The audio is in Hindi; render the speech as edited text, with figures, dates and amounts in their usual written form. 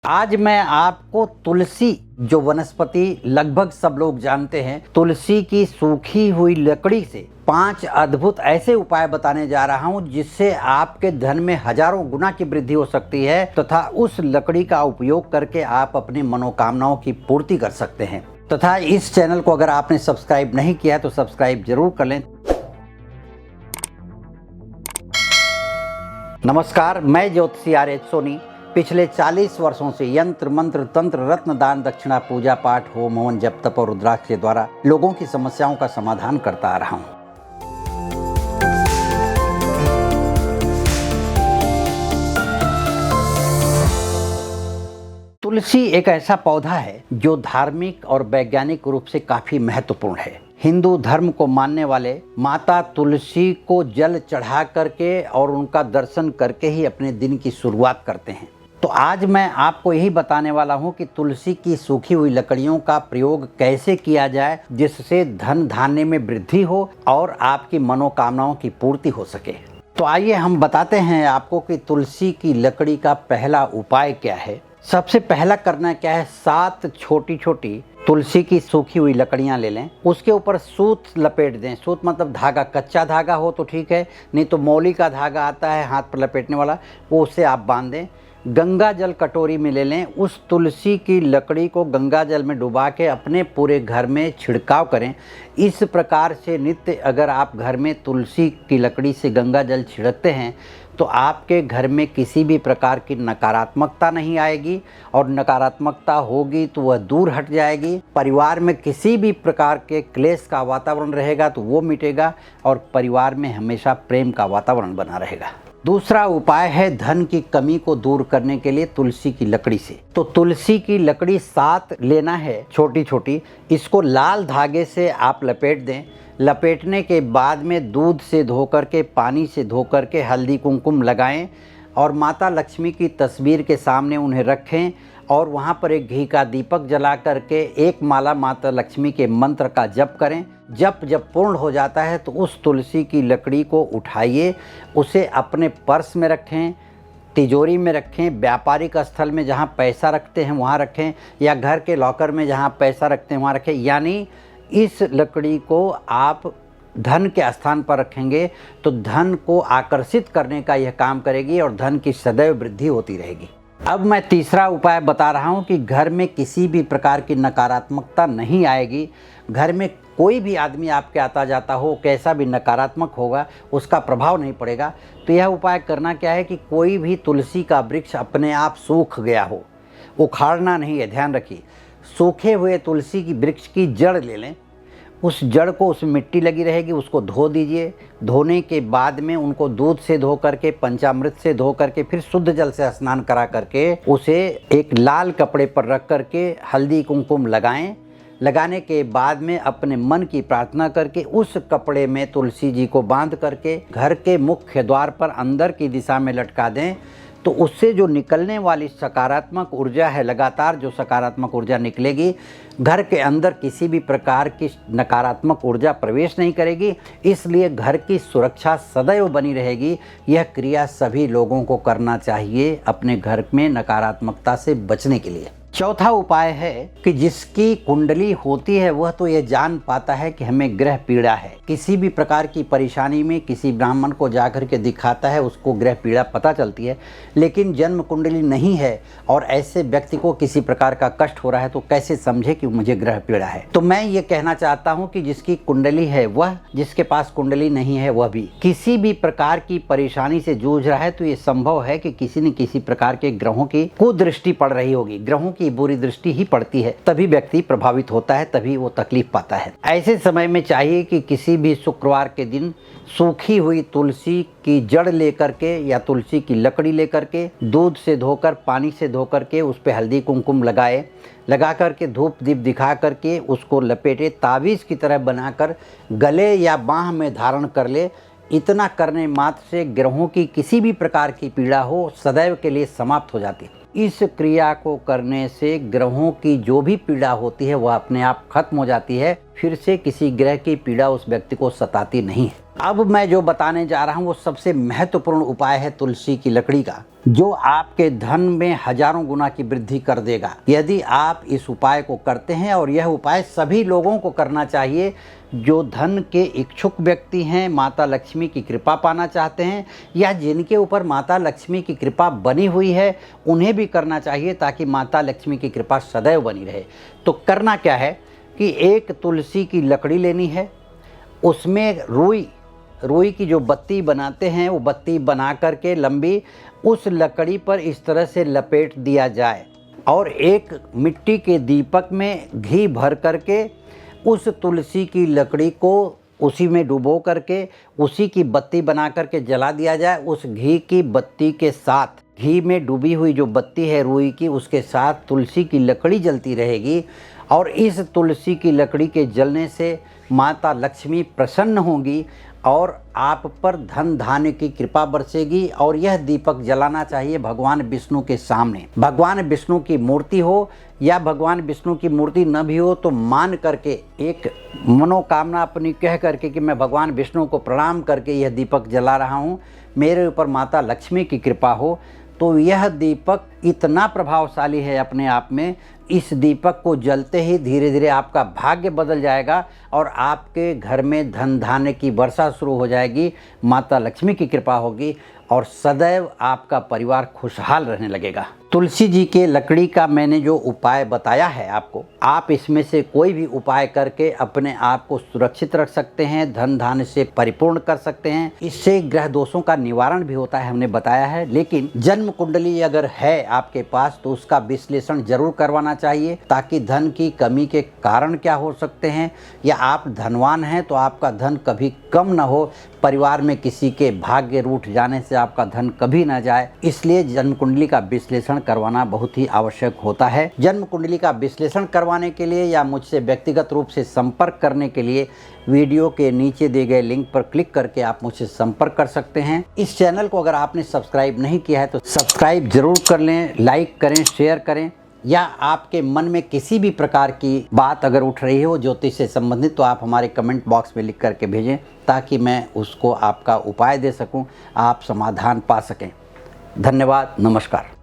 आज मैं आपको तुलसी जो वनस्पति लगभग सब लोग जानते हैं, तुलसी की सूखी हुई लकड़ी से 5 अद्भुत ऐसे उपाय बताने जा रहा हूं जिससे आपके धन में हजारों गुना की वृद्धि हो सकती है तथा उस लकड़ी का उपयोग करके आप अपनी मनोकामनाओं की पूर्ति कर सकते हैं। तथा इस चैनल को अगर आपने सब्सक्राइब नहीं किया है तो सब्सक्राइब जरूर कर लें। नमस्कार, मैं ज्योतिषी आर.एच. सोनी पिछले 40 वर्षों से यंत्र मंत्र तंत्र रत्न दान दक्षिणा पूजा पाठ होम हवन जप तप और रुद्राक्ष के द्वारा लोगों की समस्याओं का समाधान करता आ रहा हूं। तुलसी एक ऐसा पौधा है जो धार्मिक और वैज्ञानिक रूप से काफी महत्वपूर्ण है। हिंदू धर्म को मानने वाले माता तुलसी को जल चढ़ा करके और उनका दर्शन करके ही अपने दिन की शुरुआत करते हैं। तो आज मैं आपको यही बताने वाला हूं कि तुलसी की सूखी हुई लकड़ियों का प्रयोग कैसे किया जाए जिससे धन धान्य में वृद्धि हो और आपकी मनोकामनाओं की पूर्ति हो सके। तो आइए हम बताते हैं आपको कि तुलसी की लकड़ी का पहला उपाय क्या है। सबसे पहला करना क्या है, 7 छोटी छोटी तुलसी की सूखी हुई लकड़ियां ले लें, उसके ऊपर सूत लपेट दें। सूत मतलब धागा, कच्चा धागा हो तो ठीक है, नहीं तो मौली का धागा आता है हाथ पर लपेटने वाला, वो उससे आप बांध दें। गंगा जल कटोरी में ले लें, उस तुलसी की लकड़ी को गंगा जल में डुबा के अपने पूरे घर में छिड़काव करें। इस प्रकार से नित्य अगर आप घर में तुलसी की लकड़ी से गंगा जल छिड़कते हैं तो आपके घर में किसी भी प्रकार की नकारात्मकता नहीं आएगी, और नकारात्मकता होगी तो वह दूर हट जाएगी। परिवार में किसी भी प्रकार के क्लेश का वातावरण रहेगा तो वो मिटेगा और परिवार में हमेशा प्रेम का वातावरण बना रहेगा। दूसरा उपाय है धन की कमी को दूर करने के लिए तुलसी की लकड़ी से। तो तुलसी की लकड़ी 7 लेना है छोटी छोटी, इसको लाल धागे से आप लपेट दें। लपेटने के बाद में दूध से धो करके, पानी से धो करके, हल्दी कुमकुम लगाएं और माता लक्ष्मी की तस्वीर के सामने उन्हें रखें और वहाँ पर एक घी का दीपक जला करके एक माला माता लक्ष्मी के मंत्र का जप करें। जब पूर्ण हो जाता है तो उस तुलसी की लकड़ी को उठाइए, उसे अपने पर्स में रखें, तिजोरी में रखें, व्यापारिक स्थल में जहाँ पैसा रखते हैं वहाँ रखें, या घर के लॉकर में जहाँ पैसा रखते हैं वहाँ रखें। यानी इस लकड़ी को आप धन के स्थान पर रखेंगे तो धन को आकर्षित करने का यह काम करेगी और धन की सदैव वृद्धि होती रहेगी। अब मैं तीसरा उपाय बता रहा हूं कि घर में किसी भी प्रकार की नकारात्मकता नहीं आएगी। घर में कोई भी आदमी आपके आता जाता हो, कैसा भी नकारात्मक होगा, उसका प्रभाव नहीं पड़ेगा। तो यह उपाय करना क्या है कि कोई भी तुलसी का वृक्ष अपने आप सूख गया हो, उखाड़ना नहीं है, ध्यान रखिए। सूखे हुए तुलसी की वृक्ष की जड़ ले लें, उस जड़ को, उसमें मिट्टी लगी रहेगी, उसको धो दीजिए। धोने के बाद में उनको दूध से धो करके, पंचामृत से धो करके, फिर शुद्ध जल से स्नान करा करके उसे एक लाल कपड़े पर रख करके हल्दी कुमकुम लगाएं। लगाने के बाद में अपने मन की प्रार्थना करके उस कपड़े में तुलसी जी को बांध करके घर के मुख्य द्वार पर अंदर की दिशा में लटका दें। तो उससे जो निकलने वाली सकारात्मक ऊर्जा है, लगातार जो सकारात्मक ऊर्जा निकलेगी, घर के अंदर किसी भी प्रकार की नकारात्मक ऊर्जा प्रवेश नहीं करेगी, इसलिए घर की सुरक्षा सदैव बनी रहेगी। यह क्रिया सभी लोगों को करना चाहिए अपने घर में नकारात्मकता से बचने के लिए। चौथा उपाय है कि जिसकी कुंडली होती है वह तो यह जान पाता है कि हमें ग्रह पीड़ा है। किसी भी प्रकार की परेशानी में किसी ब्राह्मण को जाकर के दिखाता है, उसको ग्रह पीड़ा पता चलती है। लेकिन जन्म कुंडली नहीं है और ऐसे व्यक्ति को किसी प्रकार का कष्ट हो रहा है तो कैसे समझे कि मुझे ग्रह पीड़ा है। तो मैं ये कहना चाहता हूँ कि जिसकी कुंडली है वह, जिसके पास कुंडली नहीं है वह भी किसी भी प्रकार की परेशानी से जूझ रहा है तो ये संभव है कि किसी न किसी प्रकार के ग्रहों की कुदृष्टि पड़ रही होगी। ग्रहों की बुरी दृष्टि ही पड़ती है, तभी व्यक्ति प्रभावित होता है, तभी वो तकलीफ पाता है। ऐसे समय में चाहिए कि किसी भी शुक्रवार के दिन सूखी हुई तुलसी की जड़ लेकर के या तुलसी की लकड़ी लेकर के दूध से धोकर, पानी से धोकर के उस पे हल्दी कुमकुम लगाए, लगा करके धूप दीप दिखा करके उसको लपेटे, ताबीज़ की तरह बनाकर गले या बाह में धारण कर ले। इतना करने मात्र से ग्रहों की किसी भी प्रकार की पीड़ा हो सदैव के लिए समाप्त हो जाती है। इस क्रिया को करने से ग्रहों की जो भी पीड़ा होती है वह अपने आप खत्म हो जाती है, फिर से किसी ग्रह की पीड़ा उस व्यक्ति को सताती नहीं है। अब मैं जो बताने जा रहा हूँ वो सबसे महत्वपूर्ण उपाय है तुलसी की लकड़ी का, जो आपके धन में हजारों गुना की वृद्धि कर देगा यदि आप इस उपाय को करते हैं। और यह उपाय सभी लोगों को करना चाहिए जो धन के इच्छुक व्यक्ति हैं, माता लक्ष्मी की कृपा पाना चाहते हैं, या जिनके ऊपर माता लक्ष्मी की कृपा बनी हुई है उन्हें भी करना चाहिए, ताकि माता लक्ष्मी की कृपा सदैव बनी रहे। तो करना क्या है कि एक तुलसी की लकड़ी लेनी है, उसमें रुई की जो बत्ती बनाते हैं वो बत्ती बना करके लंबी उस लकड़ी पर इस तरह से लपेट दिया जाए, और एक मिट्टी के दीपक में घी भर करके उस तुलसी की लकड़ी को उसी में डुबो करके उसी की बत्ती बना करके जला दिया जाए। उस घी की बत्ती के साथ, घी में डूबी हुई जो बत्ती है रुई की, उसके साथ तुलसी की लकड़ी जलती रहेगी, और इस तुलसी की लकड़ी के जलने से माता लक्ष्मी प्रसन्न होंगी और आप पर धन धान्य की कृपा बरसेगी। और यह दीपक जलाना चाहिए भगवान विष्णु के सामने। भगवान विष्णु की मूर्ति हो या भगवान विष्णु की मूर्ति न भी हो तो मान करके एक मनोकामना अपनी कह करके कि मैं भगवान विष्णु को प्रणाम करके यह दीपक जला रहा हूँ, मेरे ऊपर माता लक्ष्मी की कृपा हो। तो यह दीपक इतना प्रभावशाली है अपने आप में, इस दीपक को जलते ही धीरे धीरे आपका भाग्य बदल जाएगा और आपके घर में धन धान्य की वर्षा शुरू हो जाएगी, माता लक्ष्मी की कृपा होगी और सदैव आपका परिवार खुशहाल रहने लगेगा। तुलसी जी के लकड़ी का मैंने जो उपाय बताया है आपको, आप इसमें से कोई भी उपाय करके अपने आप को सुरक्षित रख सकते हैं, धन धान्य से परिपूर्ण कर सकते हैं। इससे ग्रह दोषों का निवारण भी होता है, हमने बताया है। लेकिन जन्म कुंडली अगर है आपके पास तो उसका विश्लेषण जरूर करवाना चाहिए, ताकि धन की कमी के कारण क्या हो सकते हैं, या आप धनवान हैं तो आपका धन कभी कम ना हो, परिवार में किसी के भाग्य रूठ जाने से आपका धन कभी ना जाए। इसलिए जन्म कुंडली का विश्लेषण करवाना बहुत ही आवश्यक होता है। जन्म कुंडली का विश्लेषण करवाने के लिए या मुझसे व्यक्तिगत रूप से संपर्क करने के लिए वीडियो के नीचे दिए गए लिंक पर क्लिक करके आप मुझसे संपर्क कर सकते हैं। इस चैनल को अगर आपने सब्सक्राइब नहीं किया है तो सब्सक्राइब जरूर कर लें, लाइक करें, शेयर करें। या आपके मन में किसी भी प्रकार की बात अगर उठ रही हो ज्योतिष से संबंधित तो आप हमारे कमेंट बॉक्स में लिख करके भेजें, ताकि मैं उसको आपका उपाय दे सकूं, आप समाधान पा सकें। धन्यवाद, नमस्कार।